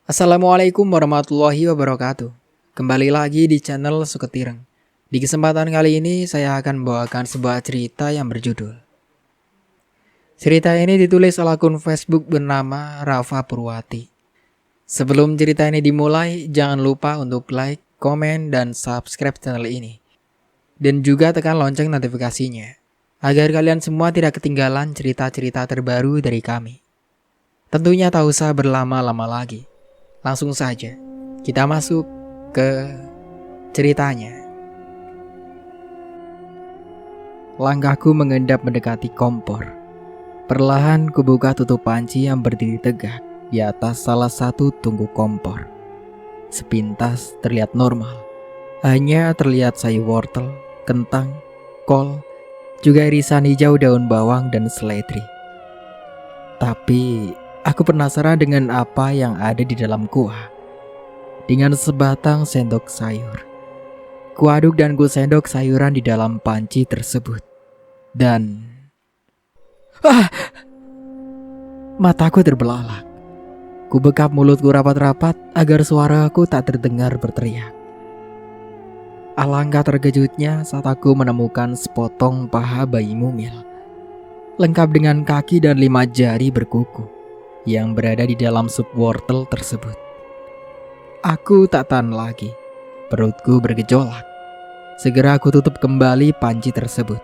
Assalamualaikum warahmatullahi wabarakatuh. Kembali lagi di channel Suketireng. Di kesempatan kali ini saya akan membawakan sebuah cerita yang berjudul. Cerita ini ditulis oleh akun Facebook bernama Rafa Purwati. Sebelum cerita ini dimulai, jangan lupa untuk like, komen, dan subscribe channel ini. Dan juga tekan lonceng notifikasinya, agar kalian semua tidak ketinggalan cerita-cerita terbaru dari kami. Tentunya tak usah berlama-lama lagi. Langsung saja, kita masuk ke ceritanya. Langkahku mengendap mendekati kompor. Perlahan kubuka tutup panci yang berdiri tegak di atas salah satu tungku kompor. Sepintas terlihat normal. Hanya terlihat sayur wortel, kentang, kol, juga irisan hijau daun bawang dan seledri. Tapi aku penasaran dengan apa yang ada di dalam kuah. Dengan sebatang sendok sayur, kuaduk dan kusendok sayuran di dalam panci tersebut. Dan mataku terbelalak. Kubekap mulutku rapat-rapat agar suaraku tak terdengar berteriak. Alangkah terkejutnya saat aku menemukan sepotong paha bayi mumil, lengkap dengan kaki dan 5 jari berkuku, yang berada di dalam sup wortel tersebut. Aku tak tahan lagi. Perutku bergejolak. Segera aku tutup kembali panci tersebut.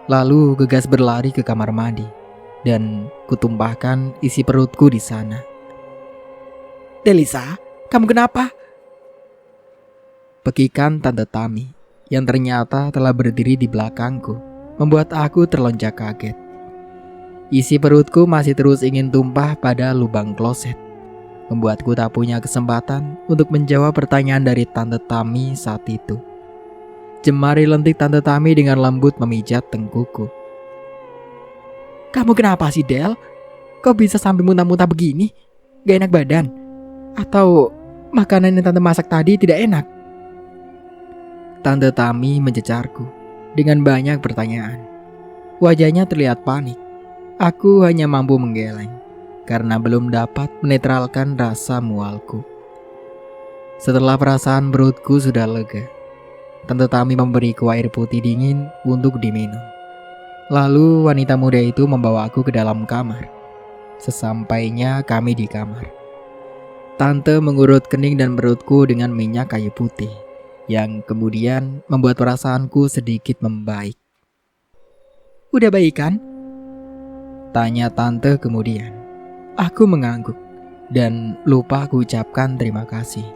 Lalu gegas berlari ke kamar mandi dan kutumpahkan isi perutku di sana. "Delisa, kamu kenapa?" Pekikan Tante Tami yang ternyata telah berdiri di belakangku membuat aku terlonjak kaget. Isi perutku masih terus ingin tumpah pada lubang kloset, membuatku tak punya kesempatan untuk menjawab pertanyaan dari Tante Tami saat itu. Jemari lentik Tante Tami dengan lembut memijat tengkuku. "Kamu kenapa sih, Del? Kok bisa sampai muntah-muntah begini? Gak enak badan? Atau makanan yang Tante masak tadi tidak enak?" Tante Tami mencecarku dengan banyak pertanyaan. Wajahnya terlihat panik. Aku hanya mampu menggeleng karena belum dapat menetralkan rasa mualku. Setelah perasaan perutku sudah lega, Tante Tami memberiku air putih dingin untuk diminum. Lalu wanita muda itu membawa aku ke dalam kamar. Sesampainya kami di kamar, Tante mengurut kening dan perutku dengan minyak kayu putih, yang kemudian membuat perasaanku sedikit membaik. "Udah baik kan?" tanya Tante kemudian. Aku mengangguk dan lupa aku ucapkan terima kasih.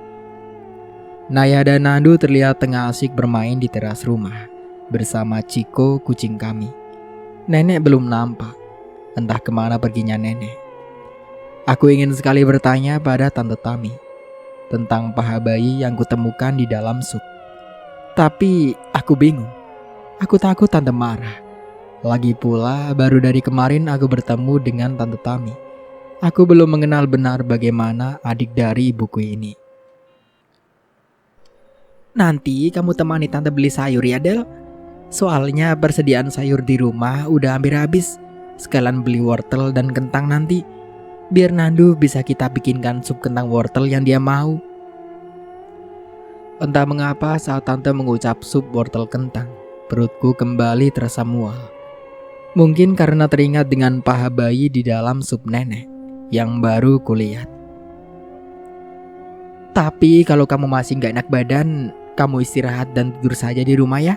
Naya dan Nandu terlihat tengah asik bermain di teras rumah bersama Ciko, kucing kami. Nenek belum nampak. Entah kemana perginya nenek. Aku ingin sekali bertanya pada Tante Tami tentang paha bayi yang kutemukan di dalam sup. Tapi aku bingung. Aku takut Tante marah. Lagi pula baru dari kemarin aku bertemu dengan Tante Tami. Aku belum mengenal benar bagaimana adik dari ibuku ini. "Nanti kamu temani Tante beli sayur ya, Del. Soalnya persediaan sayur di rumah udah hampir habis. Sekalian beli wortel dan kentang nanti. Biar Nandu bisa kita bikinkan sup kentang wortel yang dia mau." Entah mengapa saat Tante mengucap sup wortel kentang, perutku kembali terasa mual. Mungkin karena teringat dengan paha bayi di dalam sup nenek yang baru kulihat. "Tapi kalau kamu masih gak enak badan, kamu istirahat dan tidur saja di rumah ya."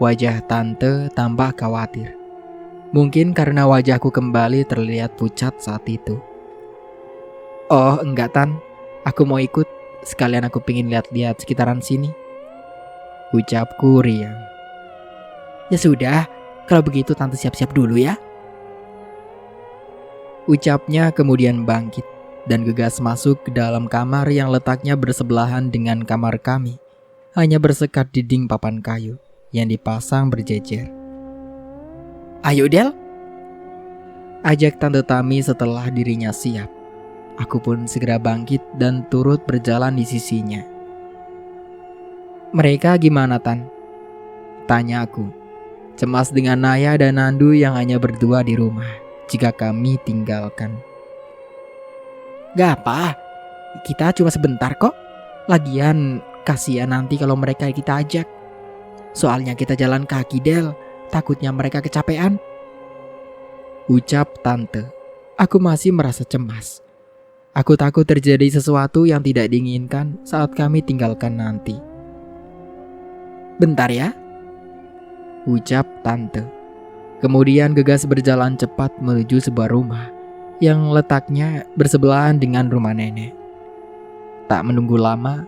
Wajah Tante tampak khawatir. Mungkin karena wajahku kembali terlihat pucat saat itu. "Oh enggak Tan, aku mau ikut. Sekalian aku pengen lihat-lihat sekitaran sini," ucapku riang. "Ya sudah, kalau begitu Tante siap-siap dulu ya." Ucapnya kemudian bangkit dan gegas masuk ke dalam kamar yang letaknya bersebelahan dengan kamar kami. Hanya bersekat dinding papan kayu yang dipasang berjejer. "Ayo Del," ajak Tante Tami setelah dirinya siap. Aku pun segera bangkit dan turut berjalan di sisinya. "Mereka gimana Tan?" tanya aku, cemas dengan Naya dan Nandu yang hanya berdua di rumah jika kami tinggalkan. "Gak apa, Kita cuma sebentar kok. Lagian kasihan nanti kalau mereka kita ajak. Soalnya kita jalan kaki, Del. Takutnya mereka kecapean. Ucap tante. Aku masih merasa cemas. Aku takut terjadi sesuatu yang tidak diinginkan saat kami tinggalkan nanti. Bentar ya, ucap tante. Kemudian gegas berjalan cepat menuju sebuah rumah yang letaknya bersebelahan dengan rumah nenek. Tak menunggu lama,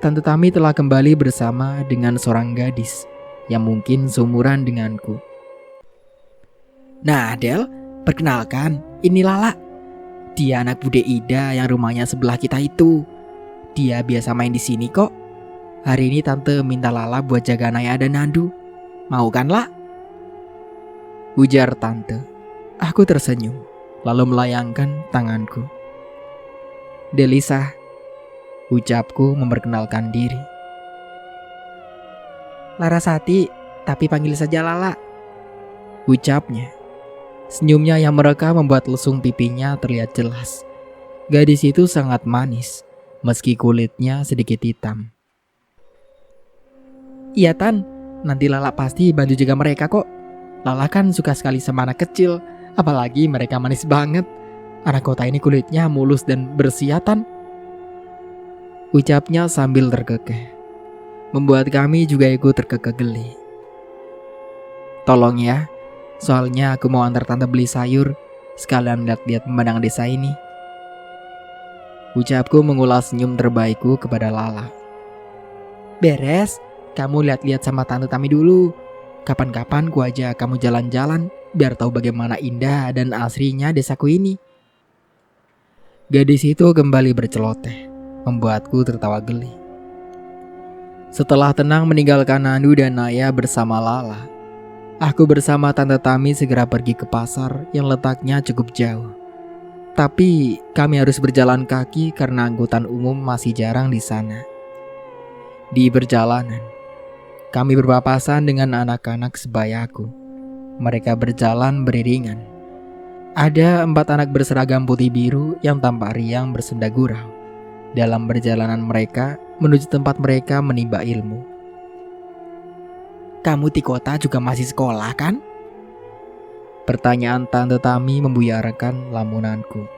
Tante Tami telah kembali bersama dengan seorang gadis yang mungkin seumuran denganku. Nah, Del, perkenalkan, ini Lala. Dia anak Bude Ida yang rumahnya sebelah kita itu. Dia biasa main di sini kok. Hari ini tante minta Lala buat jaga Naya dan Nandu. Mau kan, La? Ujar tante. Aku tersenyum, lalu melayangkan tanganku. Delisa, ucapku memperkenalkan diri. Larasati, tapi panggil saja Lala, ucapnya. Senyumnya yang merekah membuat lesung pipinya terlihat jelas. Gadis itu sangat manis, meski kulitnya sedikit hitam. Iya Tan, nanti Lala pasti bantu jaga mereka kok. Lala kan suka sekali sama anak kecil, apalagi mereka manis banget. Anak kota ini kulitnya mulus dan bersih Tan, ucapnya sambil terkekeh. Membuat kami juga ikut terkekeh geli. Tolong ya, soalnya aku mau antar tante beli sayur, sekalian lihat-lihat pemandangan desa ini. Ucapku mengulas senyum terbaikku kepada Lala. Beres, kamu lihat-lihat sama tante Tami dulu. Kapan-kapan ku ajak kamu jalan-jalan, biar tahu bagaimana indah dan asrinya desaku ini. Gadis itu kembali berceloteh, membuatku tertawa geli. Setelah tenang meninggalkan Nandu dan Naya bersama Lala, aku bersama Tante Tami segera pergi ke pasar yang letaknya cukup jauh. Tapi kami harus berjalan kaki karena angkutan umum masih jarang di sana. Di perjalanan, kami berpapasan dengan anak-anak sebayaku. Mereka berjalan beriringan. Ada 4 anak berseragam putih biru yang tampak riang bersenda gurau dalam perjalanan mereka menuju tempat mereka menimba ilmu. Kamu di kota juga masih sekolah kan? Pertanyaan Tante Tami membuyarkan lamunanku.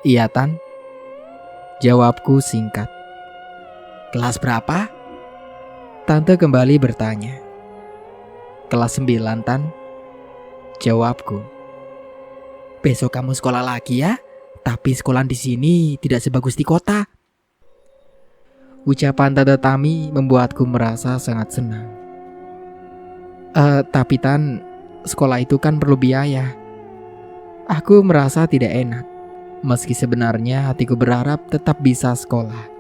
Iya Tan, jawabku singkat. Kelas berapa? Tante kembali bertanya. Kelas 9 Tan, jawabku. Besok kamu sekolah lagi ya, tapi sekolah di sini tidak sebagus di kota. Ucapan Tante Tami membuatku merasa sangat senang. Tapi Tan, sekolah itu kan perlu biaya. Aku merasa tidak enak, meski sebenarnya hatiku berharap tetap bisa sekolah.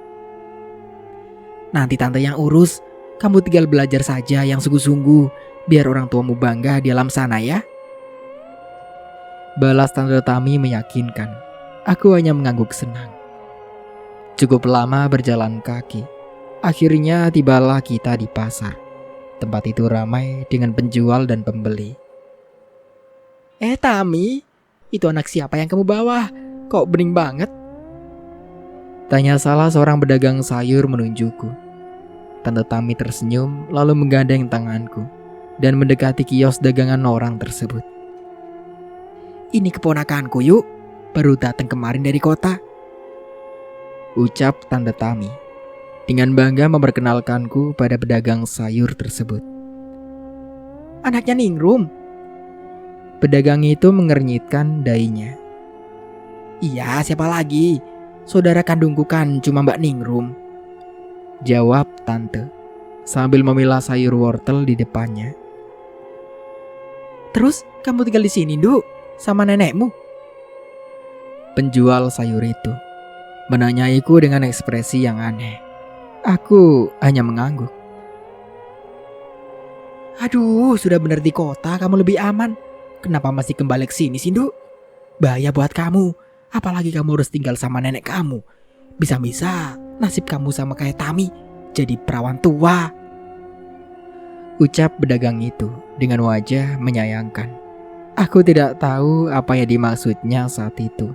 Nanti tante yang urus, kamu tinggal belajar saja yang sungguh-sungguh, biar orang tuamu bangga di alam sana ya. Balas Tante Tami meyakinkan. Aku hanya mengangguk senang. Cukup lama berjalan kaki. Akhirnya tibalah kita di pasar. Tempat itu ramai dengan penjual dan pembeli. Tami, itu anak siapa yang kamu bawa? Kok bening banget? Tanya salah seorang pedagang sayur menunjukku. Tante Tami tersenyum lalu menggandeng tanganku dan mendekati kios dagangan orang tersebut. Ini keponakanku yuk, baru datang kemarin dari kota, ucap Tante Tami dengan bangga memperkenalkanku pada pedagang sayur tersebut. Anaknya Ningrum. Pedagang itu mengernyitkan dahinya. Iya, siapa lagi? Saudara kandungku kan cuma Mbak Ningrum, jawab Tante sambil memilah sayur wortel di depannya. Terus kamu tinggal di sini, Nduk, sama nenekmu? Penjual sayur itu menanyaiku dengan ekspresi yang aneh. Aku hanya mengangguk. Aduh, sudah benar di kota kamu lebih aman. Kenapa masih kembali ke sini sih, Nduk? Bahaya buat kamu. Apalagi kamu harus tinggal sama nenek kamu. Bisa-bisa nasib kamu sama kayak Tami, jadi perawan tua, ucap pedagang itu dengan wajah menyayangkan. Aku tidak tahu apa yang dimaksudnya saat itu.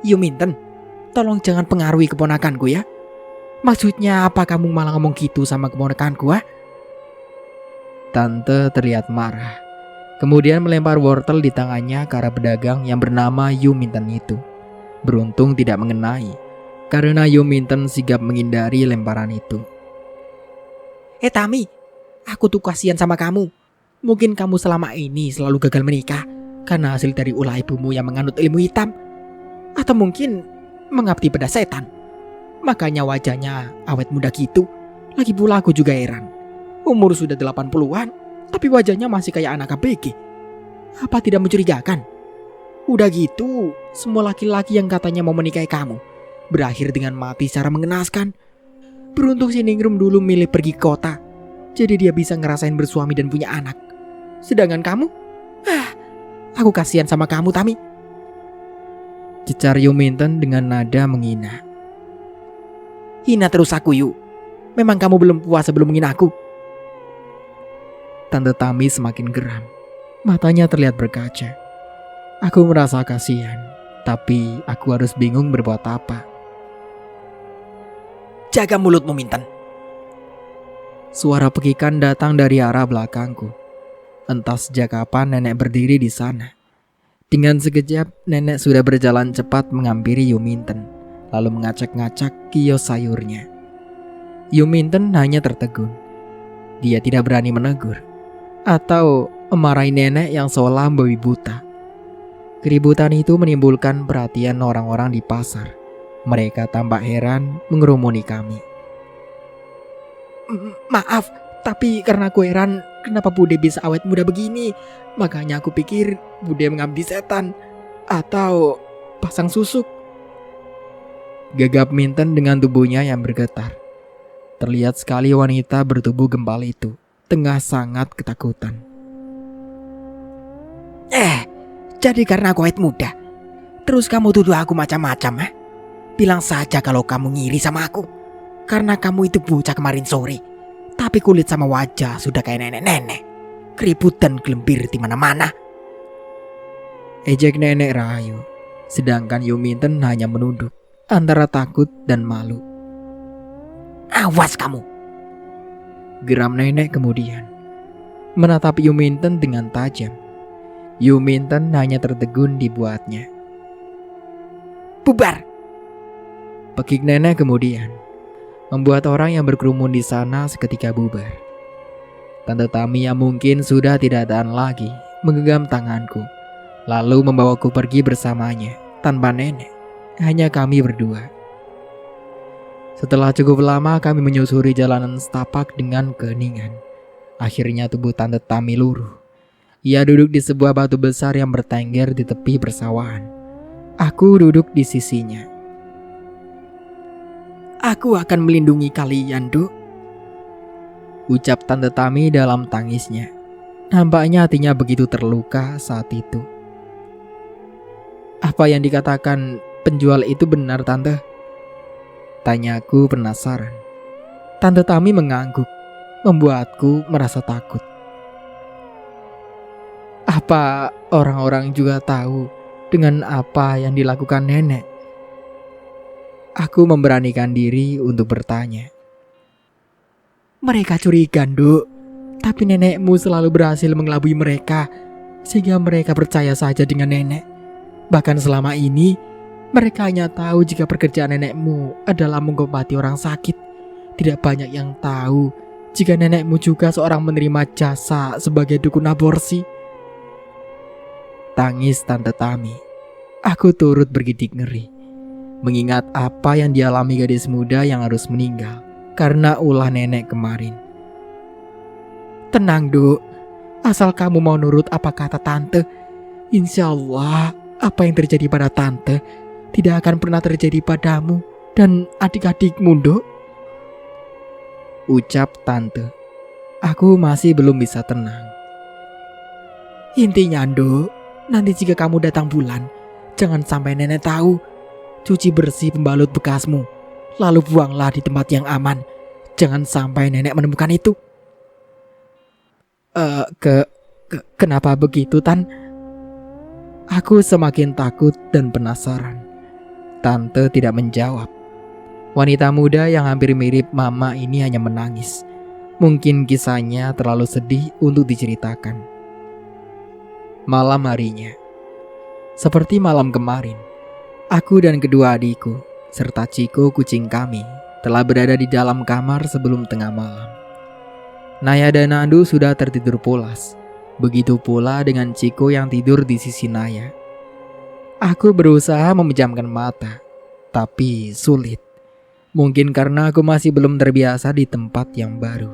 Yuminten, tolong jangan pengaruhi keponakanku ya. Maksudnya apa kamu malah ngomong gitu sama keponakanku, ah? Tante terlihat marah. Kemudian melempar wortel di tangannya ke arah pedagang yang bernama Yuminten itu. Beruntung tidak mengenai, karena Yuminten sigap menghindari lemparan itu. Tami, aku tuh kasihan sama kamu. Mungkin kamu selama ini selalu gagal menikah karena hasil dari ulah ibumu yang menganut ilmu hitam. Atau mungkin mengabdi pada setan. Makanya wajahnya awet muda gitu. Lagi pula aku juga heran. Umur sudah 80-an, tapi wajahnya masih kayak anak ABG. Apa tidak mencurigakan? Udah gitu, semua laki-laki yang katanya mau menikahi kamu berakhir dengan mati secara mengenaskan. Beruntung si Ningrum dulu milih pergi ke kota, jadi dia bisa ngerasain bersuami dan punya anak. Sedangkan kamu, aku kasihan sama kamu, Tami. Cecar Yuminten dengan nada menghina. Hina terus aku, Yu. Memang kamu belum puas sebelum menghina aku? Tante Tami semakin geram. Matanya terlihat berkaca. Aku merasa kasihan, tapi aku harus bingung berbuat apa. Jaga mulutmu, Minten. Suara pekikan datang dari arah belakangku. Entah sejak kapan nenek berdiri di sana. Dengan sekejap, nenek sudah berjalan cepat menghampiri Yuminten, lalu ngacak-ngacak kios sayurnya. Yuminten hanya tertegun. Dia tidak berani menegur atau memarahi nenek yang seolah membabi buta. Keributan itu menimbulkan perhatian orang-orang di pasar. Mereka tampak heran mengerumuni kami. Maaf, tapi karena aku heran kenapa Bude bisa awet muda begini. Makanya aku pikir Bude mengabdi setan atau pasang susuk. Gagap Minten dengan tubuhnya yang bergetar. Terlihat sekali wanita bertubuh gempal itu tengah sangat ketakutan. Jadi karena aku awet muda, terus kamu tuduh aku macam-macam, Bilang saja kalau kamu ngiri sama aku. Karena kamu itu bocah kemarin sore, tapi kulit sama wajah sudah kayak nenek-nenek. Keriput dan gelembir di mana-mana. Ejek nenek Rahayu. Sedangkan Yuminten hanya menunduk antara takut dan malu. Awas kamu, geram nenek kemudian menatap Yuminten dengan tajam. Yuminten hanya tertegun dibuatnya. Bubar! Pekik nenek kemudian membuat orang yang berkerumun di sana seketika bubar. Tante Tami yang mungkin sudah tidak tahan lagi menggenggam tanganku, lalu membawaku pergi bersamanya tanpa nenek, hanya kami berdua. Setelah cukup lama kami menyusuri jalanan setapak dengan keheningan. Akhirnya tubuh Tante Tami luruh. Ia duduk di sebuah batu besar yang bertengger di tepi persawahan. Aku duduk di sisinya. Aku akan melindungi kalian, Duk, ucap Tante Tami dalam tangisnya. Nampaknya hatinya begitu terluka saat itu. Apa yang dikatakan penjual itu benar, Tante? Tanyaku penasaran. Tante Tami mengangguk, membuatku merasa takut. Apa orang-orang juga tahu dengan apa yang dilakukan nenek? Aku memberanikan diri untuk bertanya. Mereka curiga, Duk. Tapi nenekmu selalu berhasil mengelabui mereka, sehingga mereka percaya saja dengan nenek. Bahkan selama ini, mereka hanya tahu jika pekerjaan nenekmu adalah mengobati orang sakit. Tidak banyak yang tahu jika nenekmu juga seorang menerima jasa sebagai dukun aborsi. Tangis Tante Tami. Aku turut bergidik ngeri, mengingat apa yang dialami gadis muda yang harus meninggal karena ulah nenek kemarin. Tenang, Duk. Asal kamu mau nurut apa kata Tante, insya Allah apa yang terjadi pada Tante tidak akan pernah terjadi padamu dan adik-adikmu, Duk, ucap Tante. Aku masih belum bisa tenang. Intinya, Duk, nanti jika kamu datang bulan, jangan sampai nenek tahu. Cuci bersih pembalut bekasmu, lalu buanglah di tempat yang aman. Jangan sampai nenek menemukan itu. Kenapa begitu, Tan? Aku semakin takut dan penasaran. Tante tidak menjawab. Wanita muda yang hampir mirip mama ini hanya menangis. Mungkin kisahnya terlalu sedih untuk diceritakan. Malam harinya, seperti malam kemarin, aku dan kedua adikku, serta Ciko kucing kami, telah berada di dalam kamar sebelum tengah malam. Naya dan Nandu sudah tertidur pulas. Begitu pula dengan Ciko yang tidur di sisi Naya. Aku berusaha memejamkan mata, tapi sulit. Mungkin karena aku masih belum terbiasa di tempat yang baru.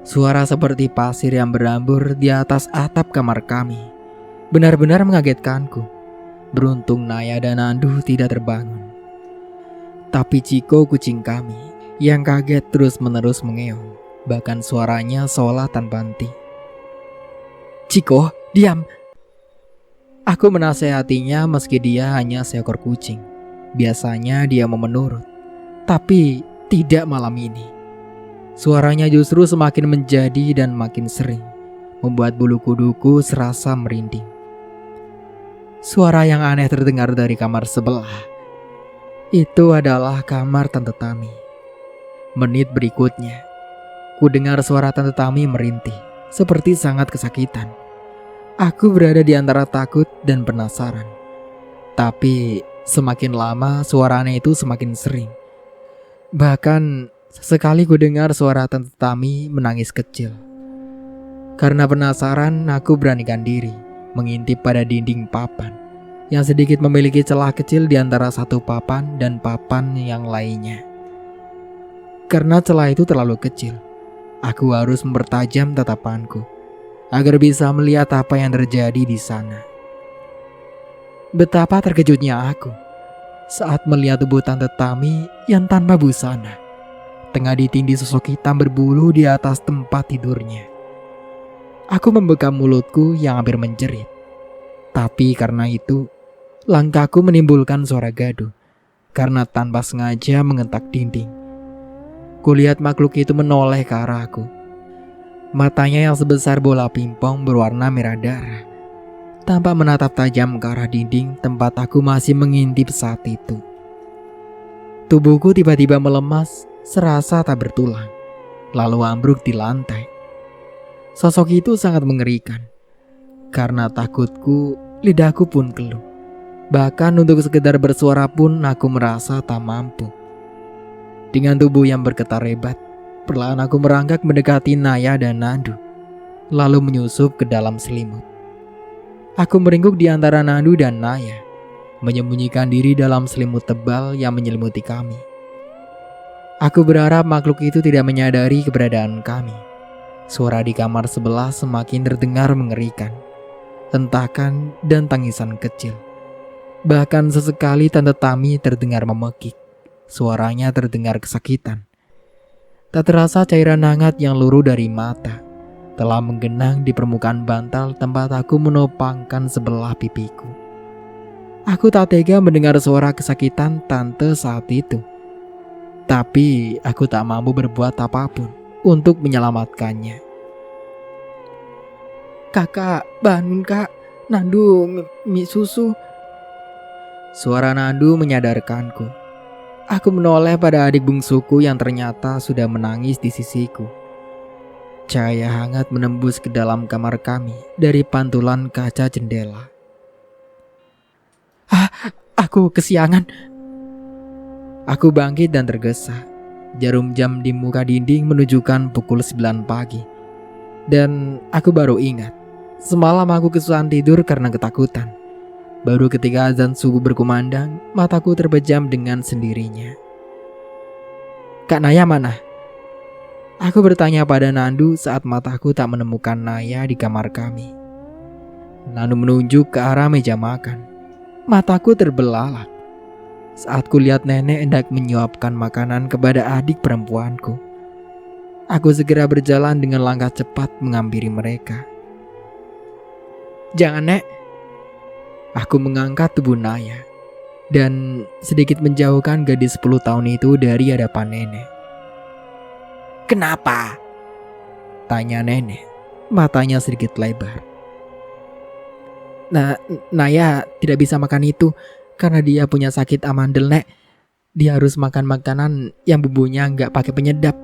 Suara seperti pasir yang berambur di atas atap kamar kami benar-benar mengagetkanku. Beruntung Naya dan Nandu tidak terbangun. Tapi Ciko kucing kami yang kaget terus-menerus mengeong. Bahkan suaranya seolah tanpa henti. "Ciko, diam!" Aku menasehatinya meski dia hanya seekor kucing. Biasanya dia mau menurut, tapi tidak malam ini. Suaranya justru semakin menjadi dan makin sering, membuat bulu kuduku serasa merinding. Suara yang aneh terdengar dari kamar sebelah. Itu adalah kamar Tante Tami. Menit berikutnya, ku dengar suara Tante Tami merintih, seperti sangat kesakitan. Aku berada di antara takut dan penasaran. Tapi semakin lama suara aneh itu semakin sering. Bahkan sekali ku dengar suara Tante Tami menangis kecil. Karena penasaran, aku beranikan diri mengintip pada dinding papan yang sedikit memiliki celah kecil di antara satu papan dan papan yang lainnya. Karena celah itu terlalu kecil, aku harus mempertajam tatapanku agar bisa melihat apa yang terjadi di sana. Betapa terkejutnya aku saat melihat tubuh Tante Tami yang tanpa busana tengah ditindih sosok hitam berbulu di atas tempat tidurnya. Aku membekam mulutku yang hampir menjerit. Tapi karena itu, langkahku menimbulkan suara gaduh karena tanpa sengaja mengentak dinding. Kulihat makhluk itu menoleh ke arahku. Matanya yang sebesar bola pingpong berwarna merah darah tampak menatap tajam ke arah dinding tempat aku masih mengintip saat itu. Tubuhku tiba-tiba melemas, serasa tak bertulang, lalu ambruk di lantai. Sosok itu sangat mengerikan. Karena takutku, lidahku pun keluh. Bahkan untuk sekedar bersuara pun aku merasa tak mampu. Dengan tubuh yang bergetar hebat, perlahan aku merangkak mendekati Naya dan Nandu, lalu menyusup ke dalam selimut. Aku meringkuk di antara Nandu dan Naya, menyembunyikan diri dalam selimut tebal yang menyelimuti kami. Aku berharap makhluk itu tidak menyadari keberadaan kami. Suara di kamar sebelah semakin terdengar mengerikan. Hentakan dan tangisan kecil. Bahkan sesekali Tante Tami terdengar memekik. Suaranya terdengar kesakitan. Tak terasa cairan hangat yang luruh dari mata telah menggenang di permukaan bantal tempat aku menopangkan sebelah pipiku. Aku tak tega mendengar suara kesakitan Tante saat itu. Tapi aku tak mampu berbuat apapun untuk menyelamatkannya. "Kakak, bangun kak, Nandu mie susu." Suara Nandu menyadarkanku. Aku menoleh pada adik bungsuku yang ternyata sudah menangis di sisiku. Cahaya hangat menembus ke dalam kamar kami dari pantulan kaca jendela. Aku kesiangan. Aku bangkit dan tergesa. Jarum jam di muka dinding menunjukkan pukul 9 pagi. Dan aku baru ingat, semalam aku kesusahan tidur karena ketakutan. Baru ketika azan subuh berkumandang, mataku terpejam dengan sendirinya. "Kak Naya mana?" Aku bertanya pada Nandu saat mataku tak menemukan Naya di kamar kami. Nandu menunjuk ke arah meja makan. Mataku terbelalak saat kulihat nenek hendak menyuapkan makanan kepada adik perempuanku. Aku segera berjalan dengan langkah cepat menghampiri mereka. "Jangan, Nek." Aku mengangkat tubuh Naya dan sedikit menjauhkan gadis 10 tahun itu dari hadapan nenek. "Kenapa?" tanya nenek, matanya sedikit lebar. Naya tidak bisa makan itu Karena dia punya sakit amandel, Nek. Dia harus makan makanan yang bumbunya nggak pakai penyedap.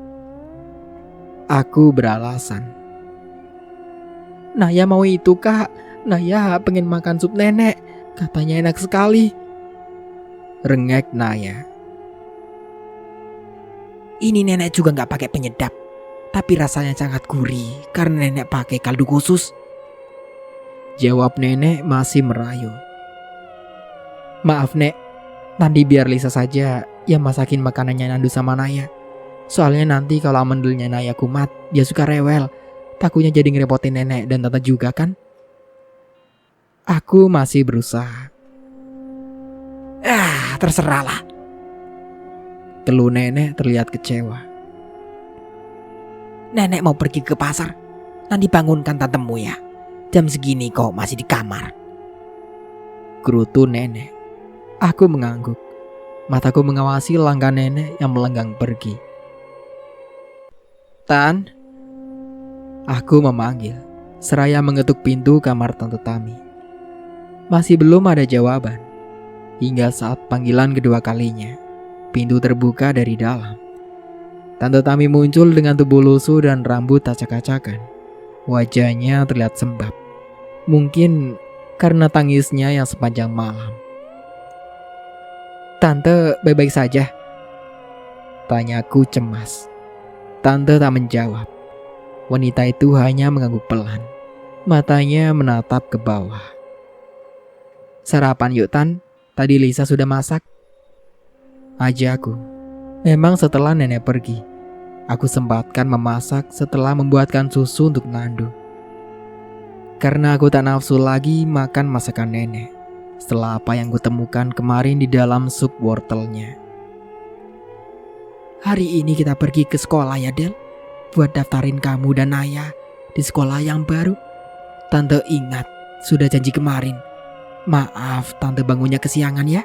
Aku beralasan. Naya mau itu, Kak. Naya pengen makan sup nenek. Katanya enak sekali. Rengek Naya. Ini nenek juga nggak pakai penyedap. Tapi rasanya sangat gurih karena nenek pakai kaldu khusus. Jawab nenek masih merayu. Maaf, Nek. Nanti biar Lisa saja yang masakin makanannya Nandu sama Naya. Soalnya nanti kalau amandelnya Naya kumat, dia suka rewel. Takutnya jadi ngerepotin nenek dan tante juga kan? Aku masih berusaha. Terserahlah. Keluh nenek terlihat kecewa. Nenek mau pergi ke pasar. Nanti bangunkan tantemu ya. Jam segini kok masih di kamar. Gerutu nenek. Aku mengangguk. Mataku mengawasi langkah nenek yang melenggang pergi. Tan. Aku memanggil, seraya mengetuk pintu kamar Tante Tami. Masih belum ada jawaban. Hingga saat panggilan kedua kalinya, pintu terbuka dari dalam. Tante Tami muncul dengan tubuh lusuh dan rambut acak-acakan. Wajahnya terlihat sembab. Mungkin karena tangisnya yang sepanjang malam. Tante baik-baik saja? Tanyaku cemas. Tante tak menjawab. Wanita itu hanya mengangguk pelan. Matanya menatap ke bawah. Sarapan yuk, Tan. Tadi Lisa sudah masak. Ajakku. Memang setelah nenek pergi, aku sempatkan memasak setelah membuatkan susu untuk Nandu. Karena aku tak nafsu lagi makan masakan nenek. Setelah apa yang kutemukan kemarin di dalam sup wortelnya. Hari ini kita pergi ke sekolah ya, Del. Buat daftarin kamu dan Naya di sekolah yang baru. Tante ingat, sudah janji kemarin. Maaf, Tante bangunnya kesiangan ya.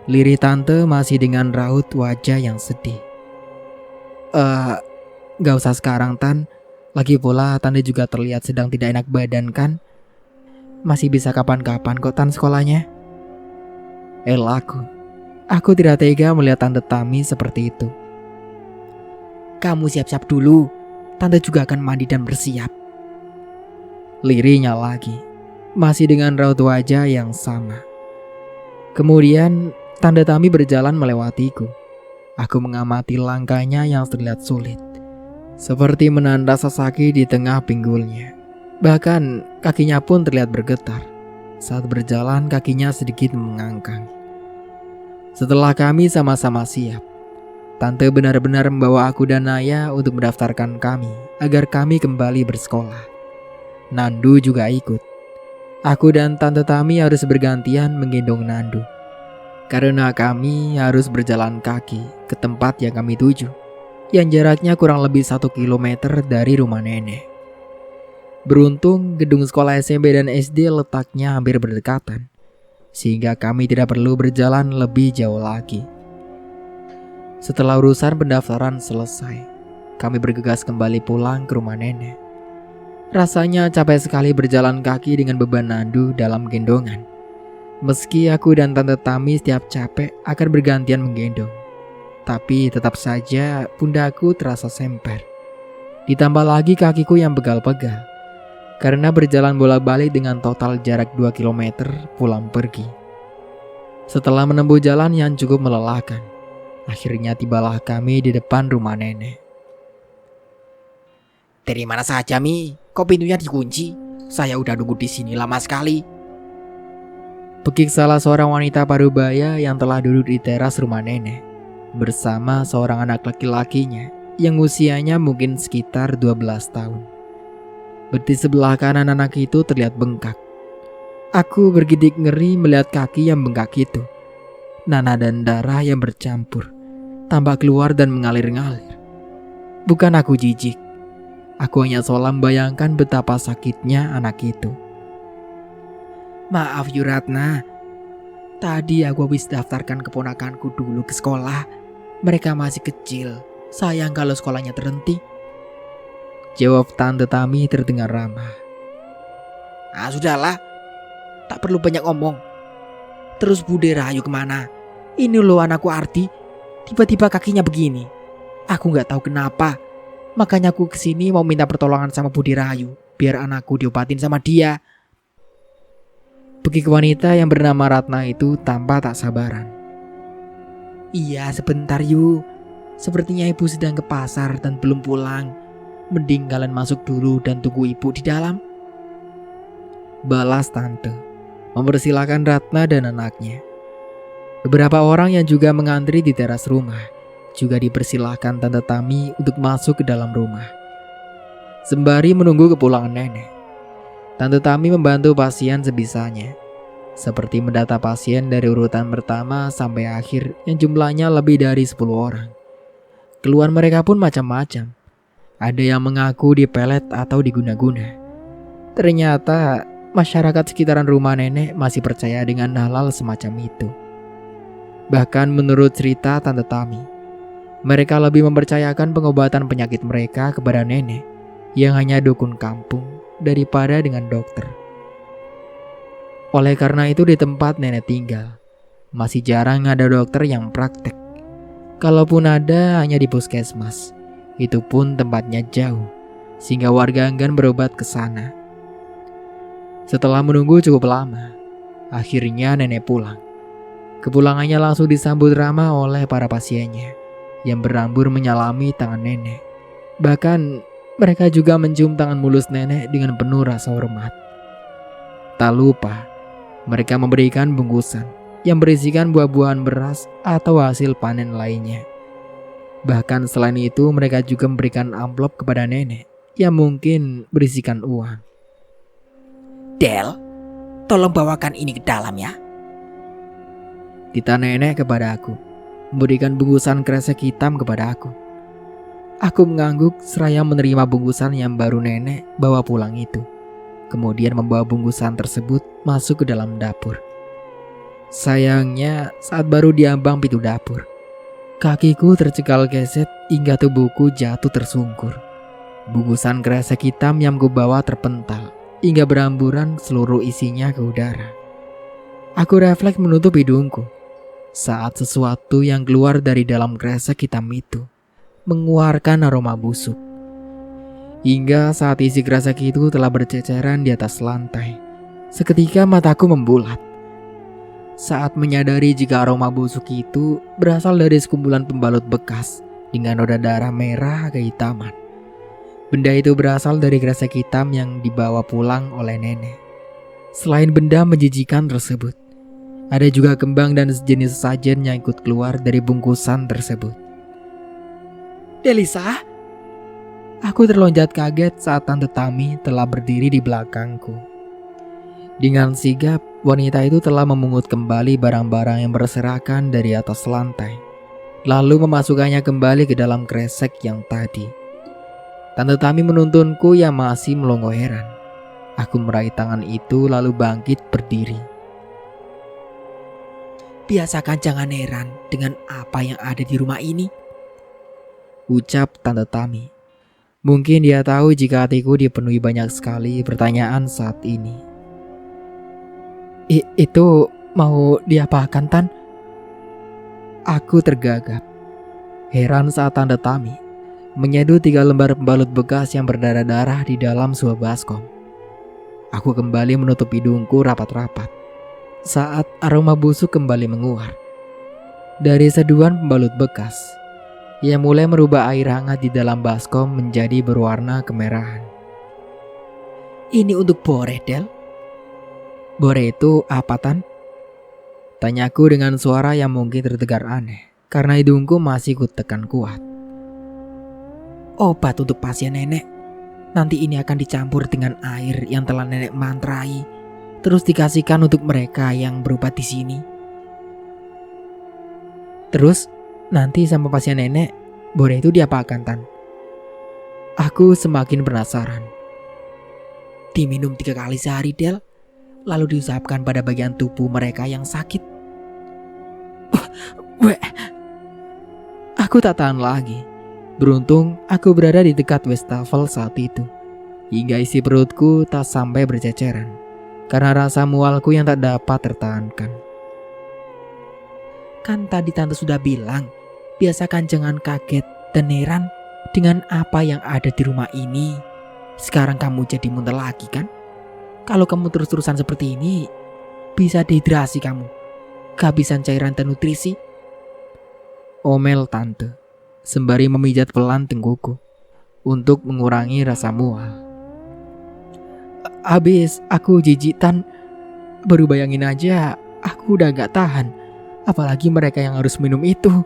Lirih Tante masih dengan raut wajah yang sedih. Gak usah sekarang, Tan. Lagi pula Tante juga terlihat sedang tidak enak badan kan. Masih bisa kapan-kapan kok, Tan, sekolahnya. Aku tidak tega melihat Tante Tami seperti itu. Kamu siap-siap dulu. Tante juga akan mandi dan bersiap. Lirihnya lagi, masih dengan raut wajah yang sama. Kemudian Tante Tami berjalan melewatiku. Aku mengamati langkahnya yang terlihat sulit, seperti menanda sesaki di tengah pinggulnya. Bahkan kakinya pun terlihat bergetar. Saat berjalan kakinya sedikit mengangkang. Setelah kami sama-sama siap, Tante benar-benar membawa aku dan Naya untuk mendaftarkan kami agar kami kembali bersekolah. Nandu juga ikut. Aku dan Tante Tami harus bergantian menggendong Nandu. Karena kami harus berjalan kaki ke tempat yang kami tuju, yang jaraknya kurang lebih 1 kilometer dari rumah nenek. Beruntung gedung sekolah SMP dan SD letaknya hampir berdekatan, sehingga kami tidak perlu berjalan lebih jauh lagi. Setelah urusan pendaftaran selesai, kami bergegas kembali pulang ke rumah nenek. Rasanya capek sekali berjalan kaki dengan beban Nandu dalam gendongan. Meski aku dan Tante Tami setiap capek akan bergantian menggendong, tapi tetap saja pundakku terasa semper. Ditambah lagi kakiku yang pegal-pegal, karena berjalan bolak-balik dengan total jarak 2 km pulang pergi. Setelah menempuh jalan yang cukup melelahkan, akhirnya tibalah kami di depan rumah nenek. Dari mana saja, Mi? Kok pintunya dikunci? Saya udah nunggu di sini lama sekali. Pekik salah seorang wanita parubaya yang telah duduk di teras rumah nenek bersama seorang anak laki-lakinya yang usianya mungkin sekitar 12 tahun. Betis sebelah kanan anak itu terlihat bengkak. Aku bergidik ngeri melihat kaki yang bengkak itu. Nanah dan darah yang bercampur tampak keluar dan mengalir-ngalir. Bukan aku jijik. Aku hanya seolah membayangkan betapa sakitnya anak itu. Maaf Yuratna, tadi aku habis daftarkan keponakanku dulu ke sekolah. Mereka masih kecil, sayang kalau sekolahnya terhenti. Jawab Tante Tami terdengar ramah. Sudahlah, tak perlu banyak ngomong. Terus Bude Rahayu kemana? Ini loh anakku Ardi. Tiba-tiba kakinya begini. Aku gak tahu kenapa. Makanya aku kesini mau minta pertolongan sama Bude Rahayu. Biar anakku diobatin sama dia. Bekik wanita yang bernama Ratna itu tanpa tak sabaran. Iya, sebentar Yu. Sepertinya ibu sedang ke pasar dan belum pulang. Mending kalian masuk dulu dan tunggu ibu di dalam. Balas tante, mempersilahkan Ratna dan anaknya. Beberapa orang yang juga mengantri di teras rumah juga dipersilahkan tante Tami untuk masuk ke dalam rumah. Sembari menunggu kepulangan nenek, tante Tami membantu pasien sebisanya, seperti mendata pasien dari urutan pertama sampai akhir yang jumlahnya lebih dari 10 orang. Keluhan mereka pun macam-macam. Ada yang mengaku dipelet atau diguna-guna. Ternyata masyarakat sekitaran rumah nenek masih percaya dengan hal-hal semacam itu. Bahkan menurut cerita tante Tami, mereka lebih mempercayakan pengobatan penyakit mereka kepada nenek yang hanya dukun kampung daripada dengan dokter. Oleh karena itu di tempat nenek tinggal, masih jarang ada dokter yang praktek. Kalaupun ada, hanya di puskesmas. Itu pun tempatnya jauh, sehingga warga enggan berobat ke sana. Setelah menunggu cukup lama, akhirnya nenek pulang. Kepulangannya langsung disambut ramah oleh para pasiennya yang berambur menyalami tangan nenek. Bahkan mereka juga mencium tangan mulus nenek dengan penuh rasa hormat. Tak lupa, mereka memberikan bungkusan yang berisikan buah-buahan beras atau hasil panen lainnya. Bahkan selain itu mereka juga memberikan amplop kepada nenek yang mungkin berisikan uang. Del, tolong bawakan ini ke dalam ya. Tita nenek kepada aku, memberikan bungkusan kresek hitam kepada aku. Aku mengangguk seraya menerima bungkusan yang baru nenek bawa pulang itu. Kemudian membawa bungkusan tersebut masuk ke dalam dapur. Sayangnya saat baru diambang pintu dapur, kakiku tercekal keset hingga tubuhku jatuh tersungkur. Bungkusan kresek hitam yang kubawa terpental hingga beramburan seluruh isinya ke udara. Aku refleks menutup hidungku saat sesuatu yang keluar dari dalam kresek hitam itu mengeluarkan aroma busuk. Hingga saat isi kresek itu telah berceceran di atas lantai, seketika mataku membulat saat menyadari jika aroma busuk itu berasal dari sekumpulan pembalut bekas dengan noda darah merah kehitaman. Benda itu berasal dari kresek hitam yang dibawa pulang oleh nenek. Selain benda menjijikan tersebut, ada juga kembang dan sejenis sajen yang ikut keluar dari bungkusan tersebut. Delisa? Aku terlonjat kaget saat tante Tami telah berdiri di belakangku. Dengan sigap, wanita itu telah memungut kembali barang-barang yang berserakan dari atas lantai, lalu memasukkannya kembali ke dalam kresek yang tadi. Tante Tami menuntunku yang masih melongo heran. Aku meraih tangan itu lalu bangkit berdiri. Biasakan jangan heran dengan apa yang ada di rumah ini, ucap tante Tami. Mungkin dia tahu jika hatiku dipenuhi banyak sekali pertanyaan saat ini. Itu mau diapakan, Tan? Aku tergagap, heran saat tante Tami menyedot 3 lembar pembalut bekas yang berdarah-darah di dalam sebuah baskom. Aku kembali menutup hidungku rapat-rapat saat aroma busuk kembali menguar dari seduhan pembalut bekas yang mulai merubah air hangat di dalam baskom menjadi berwarna kemerahan. Ini untuk Bore, Del. Bore itu apa, Tan? Tanyaku dengan suara yang mungkin terdengar aneh karena hidungku masih kutekan kuat. Obat untuk pasien nenek. Nanti ini akan dicampur dengan air yang telah nenek mantrai, terus dikasihkan untuk mereka yang berobat di sini. Terus nanti sama pasien nenek, Bore itu diapakan, Tan? Aku semakin penasaran. Diminum 3 kali sehari, Del, lalu diusapkan pada bagian tubuh mereka yang sakit. Aku tak tahan lagi. Beruntung aku berada di dekat wastafel saat itu, hingga isi perutku tak sampai berceceran karena rasa mualku yang tak dapat tertahankan. Kan tadi tante sudah bilang, biasakan jangan kaget dan heran dengan apa yang ada di rumah ini. Sekarang kamu jadi muntah lagi kan? Kalau kamu terus-terusan seperti ini, bisa dehidrasi kamu. Kehabisan cairan dan nutrisi. Omel tante, sembari memijat pelan tengkuku untuk mengurangi rasa mual. Habis aku jijitan, baru bayangin aja aku udah gak tahan. Apalagi mereka yang harus minum itu.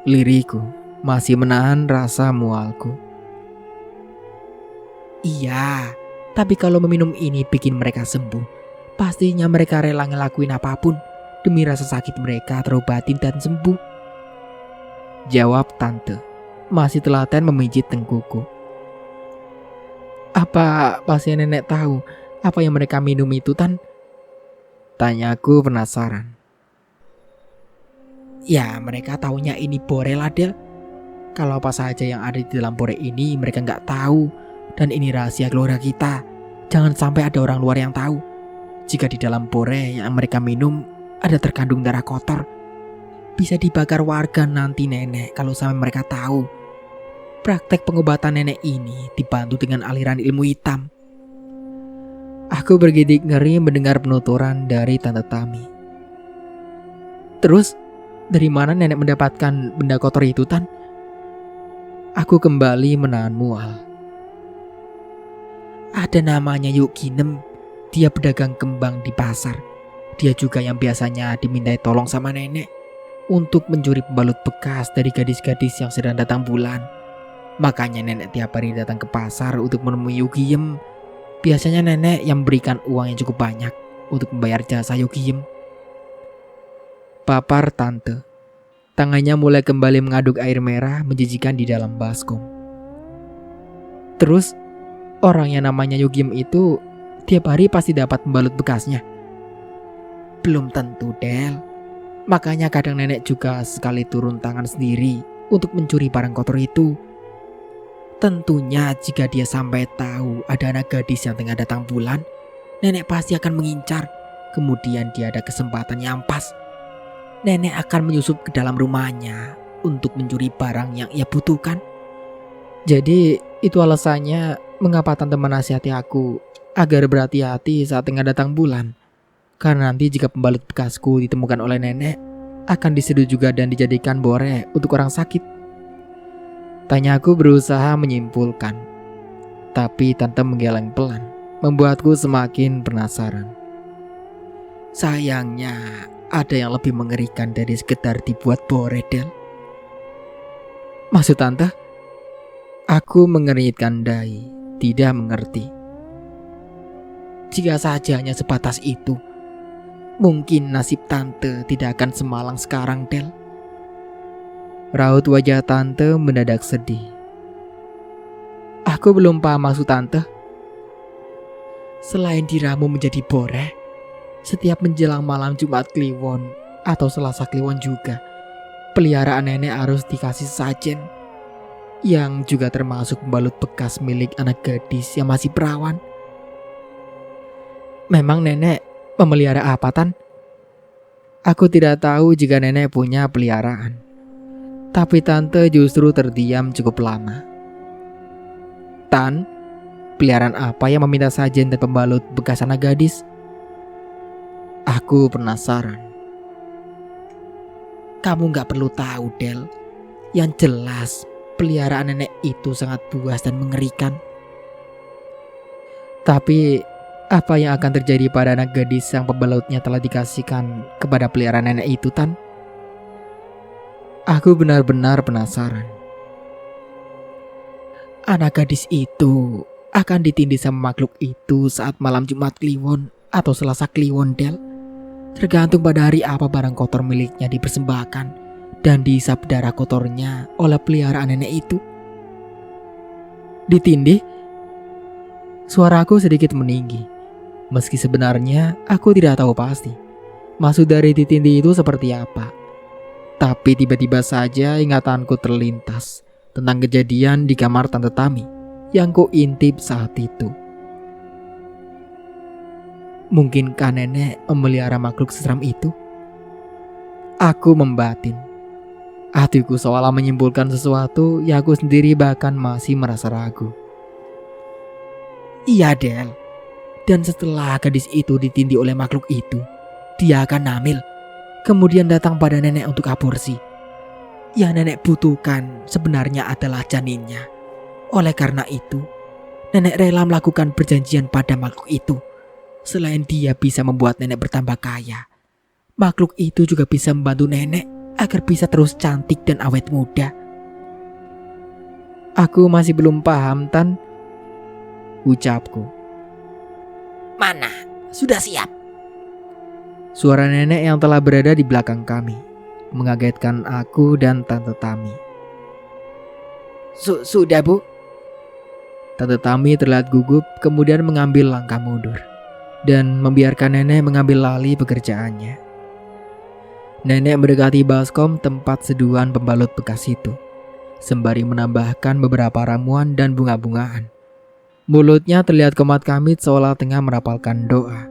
Liriku masih menahan rasa mualku. Iya, tapi kalau meminum ini bikin mereka sembuh, pastinya mereka rela ngelakuin apapun demi rasa sakit mereka terobatin dan sembuh. Jawab tante, masih telaten memijit tengkuku. Apa pasien nenek tahu apa yang mereka minum itu, Tan? Tanyaku penasaran. Ya, mereka taunya ini bore lah, Del. Kalau apa saja yang ada di dalam bore ini mereka nggak tahu. Dan ini rahasia keluarga kita. Jangan sampai ada orang luar yang tahu. Jika di dalam bore yang mereka minum ada terkandung darah kotor, bisa dibakar warga nanti nenek kalau sampai mereka tahu. Praktek pengobatan nenek ini dibantu dengan aliran ilmu hitam. Aku bergidik ngeri mendengar penuturan dari Tante Tami. Terus, dari mana nenek mendapatkan benda kotor itu, Tan? Aku kembali menahan mual. Ada namanya Yukinem. Dia pedagang kembang di pasar. Dia juga yang biasanya dimintai tolong sama nenek untuk mencuri pembalut bekas dari gadis-gadis yang sedang datang bulan. Makanya nenek tiap hari datang ke pasar untuk menemui Yukiem. Biasanya nenek yang memberikan uang yang cukup banyak untuk membayar jasa Yukiem. Papar tante. Tangannya mulai kembali mengaduk air merah menjijikan di dalam baskom. Terus, orang yang namanya Yukiem itu tiap hari pasti dapat pembalut bekasnya. Belum tentu, Del. Makanya kadang nenek juga sekali turun tangan sendiri untuk mencuri barang kotor itu. Tentunya jika dia sampai tahu ada anak gadis yang tengah datang bulan, nenek pasti akan mengincar. Kemudian dia ada kesempatan yang pas. Nenek akan menyusup ke dalam rumahnya untuk mencuri barang yang ia butuhkan. Jadi itu alasannya mengapa tante menasihati aku agar berhati-hati saat tengah datang bulan. Karena nanti jika pembalut bekasku ditemukan oleh nenek, akan diseduh juga dan dijadikan bore untuk orang sakit. Tanyaku berusaha menyimpulkan, tapi tante menggeleng pelan, membuatku semakin penasaran. Sayangnya, ada yang lebih mengerikan dari sekedar dibuat bore, Del. Maksud tante? Aku mengeringitkan dahi, tidak mengerti. Jika saja hanya sebatas itu, mungkin nasib tante tidak akan semalang sekarang, Del. Raut wajah tante mendadak sedih. Aku belum paham maksud tante. Selain diramu menjadi bore, setiap menjelang malam Jumat Kliwon atau Selasa Kliwon juga, peliharaan nenek harus dikasih sajen, yang juga termasuk pembalut bekas milik anak gadis yang masih perawan. Memang nenek memelihara apa, Tan? Aku tidak tahu jika nenek punya peliharaan. Tapi tante justru terdiam cukup lama. Tan, peliharaan apa yang meminta sajen dan pembalut bekas anak gadis? Aku penasaran. Kamu gak perlu tahu, Del. Yang jelas, peliharaan nenek itu sangat buas dan mengerikan. Tapi, apa yang akan terjadi pada anak gadis yang pembalutnya telah dikasihkan kepada peliharaan nenek itu, Tan? Aku benar-benar penasaran. Anak gadis itu akan ditindih sama makhluk itu saat malam Jumat Kliwon atau Selasa Kliwon, Del. Tergantung pada hari apa barang kotor miliknya dipersembahkan dan dihisap darah kotornya oleh peliharaan nenek itu. Ditindih? Suaraku sedikit meninggi. Meski sebenarnya aku tidak tahu pasti maksud dari ditindih itu seperti apa. Tapi tiba-tiba saja ingatanku terlintas tentang kejadian di kamar Tante Tami yang kuintip saat itu. Mungkinkah nenek memelihara makhluk seseram itu? Aku membatin. Hatiku seolah menyimpulkan sesuatu yang aku sendiri bahkan masih merasa ragu. Iya Del, dan setelah gadis itu ditindih oleh makhluk itu, dia akan hamil, kemudian datang pada nenek untuk aborsi. Yang nenek butuhkan sebenarnya adalah janinnya. Oleh karena itu, nenek rela melakukan perjanjian pada makhluk itu. Selain dia bisa membuat nenek bertambah kaya, makhluk itu juga bisa membantu nenek agar bisa terus cantik dan awet muda. Aku masih belum paham, Tan, ucapku. Mana? Sudah siap? Suara nenek yang telah berada di belakang kami mengagetkan aku dan Tante Tami. Sudah Bu. Tante Tami terlihat gugup kemudian mengambil langkah mundur dan membiarkan nenek mengambil alih pekerjaannya. Nenek mendekati baskom tempat seduhan pembalut bekas itu, sembari menambahkan beberapa ramuan dan bunga-bungaan. Mulutnya terlihat komat kamit seolah tengah merapalkan doa.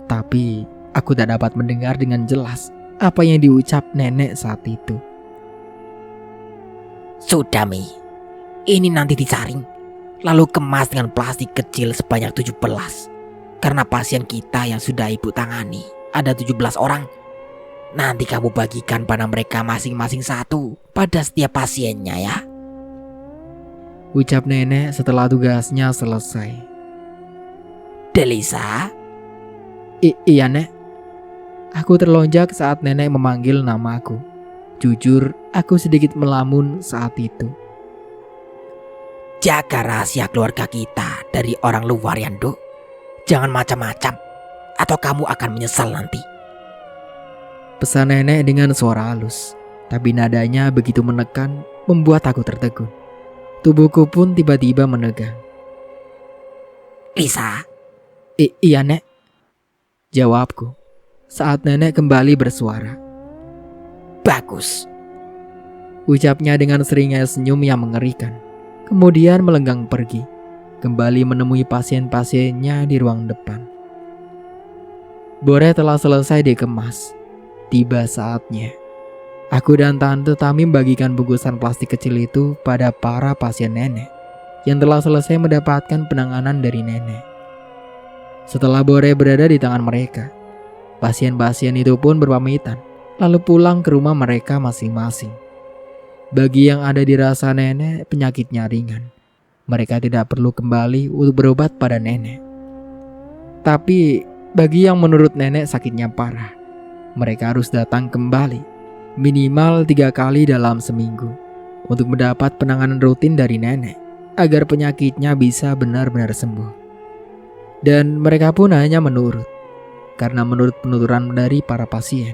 Tapi aku tak dapat mendengar dengan jelas apa yang diucap nenek saat itu. Sudah Mi, ini nanti disaring, lalu kemas dengan plastik kecil sebanyak 17. Karena pasien kita yang sudah ibu tangani ada 17 orang. Nanti kamu bagikan pada mereka masing-masing satu pada setiap pasiennya ya, ucap nenek setelah tugasnya selesai. Delisa? Iya Nek. Aku terlonjak saat nenek memanggil namaku. Jujur, aku sedikit melamun saat itu. Jaga rahasia keluarga kita dari orang luar ya Nduk. Jangan macam-macam, atau kamu akan menyesal nanti, pesan nenek dengan suara halus. Tapi nadanya begitu menekan membuat aku tertegun. Tubuhku pun tiba-tiba menegang. Lisa? Iya Nek, jawabku saat nenek kembali bersuara. Bagus, ucapnya dengan seringnya senyum yang mengerikan. Kemudian melenggang pergi, kembali menemui pasien-pasiennya di ruang depan. Bore telah selesai dikemas. Tiba saatnya. Aku dan Tante Tami membagikan bungkusan plastik kecil itu pada para pasien nenek yang telah selesai mendapatkan penanganan dari nenek. Setelah Bore berada di tangan mereka, pasien-pasien itu pun berpamitan lalu pulang ke rumah mereka masing-masing. Bagi yang ada di rasa nenek penyakitnya ringan, mereka tidak perlu kembali untuk berobat pada nenek. Tapi bagi yang menurut nenek sakitnya parah, mereka harus datang kembali minimal 3 kali dalam seminggu untuk mendapat penanganan rutin dari nenek agar penyakitnya bisa benar-benar sembuh. Dan mereka pun hanya menurut, karena menurut penuturan dari para pasien,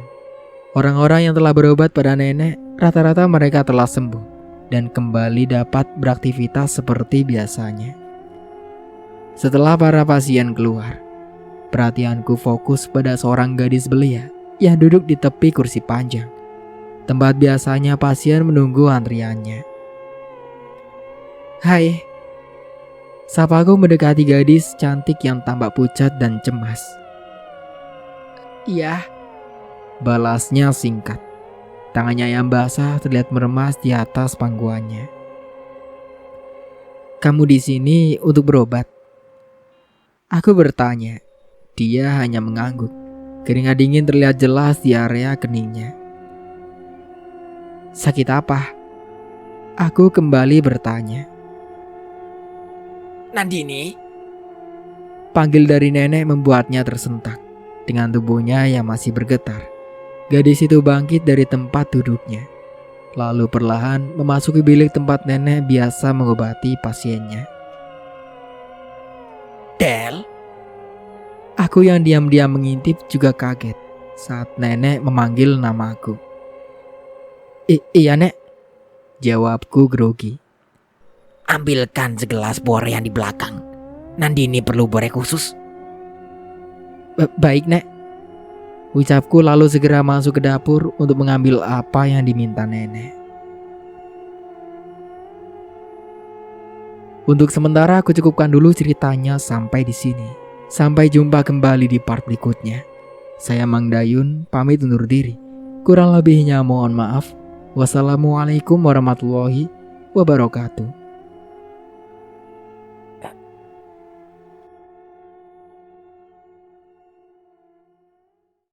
orang-orang yang telah berobat pada nenek rata-rata mereka telah sembuh dan kembali dapat beraktivitas seperti biasanya. Setelah para pasien keluar, perhatianku fokus pada seorang gadis belia yang duduk di tepi kursi panjang, tempat biasanya pasien menunggu antriannya. Hai, sapaku mendekati gadis cantik yang tampak pucat dan cemas. Iya, balasnya singkat. Tangannya yang basah terlihat meremas di atas pangkuannya. Kamu di sini untuk berobat? Aku bertanya. Dia hanya mengangguk. Keringat dingin terlihat jelas di area keningnya. Sakit apa? Aku kembali bertanya. Nandini? Panggil dari nenek membuatnya tersentak. Dengan tubuhnya yang masih bergetar, gadis itu bangkit dari tempat duduknya, lalu perlahan memasuki bilik tempat nenek biasa mengobati pasiennya. Del? Aku yang diam-diam mengintip juga kaget saat nenek memanggil namaku. Iya Nek, jawabku grogi. Ambilkan segelas bore yang di belakang. Nandini perlu bore khusus. Baik Nek, ucapku lalu segera masuk ke dapur untuk mengambil apa yang diminta nenek. Untuk sementara aku cukupkan dulu ceritanya sampai di sini. Sampai jumpa kembali di part berikutnya. Saya Mang Dayun, pamit undur diri. Kurang lebihnya mohon maaf. Wassalamualaikum warahmatullahi wabarakatuh.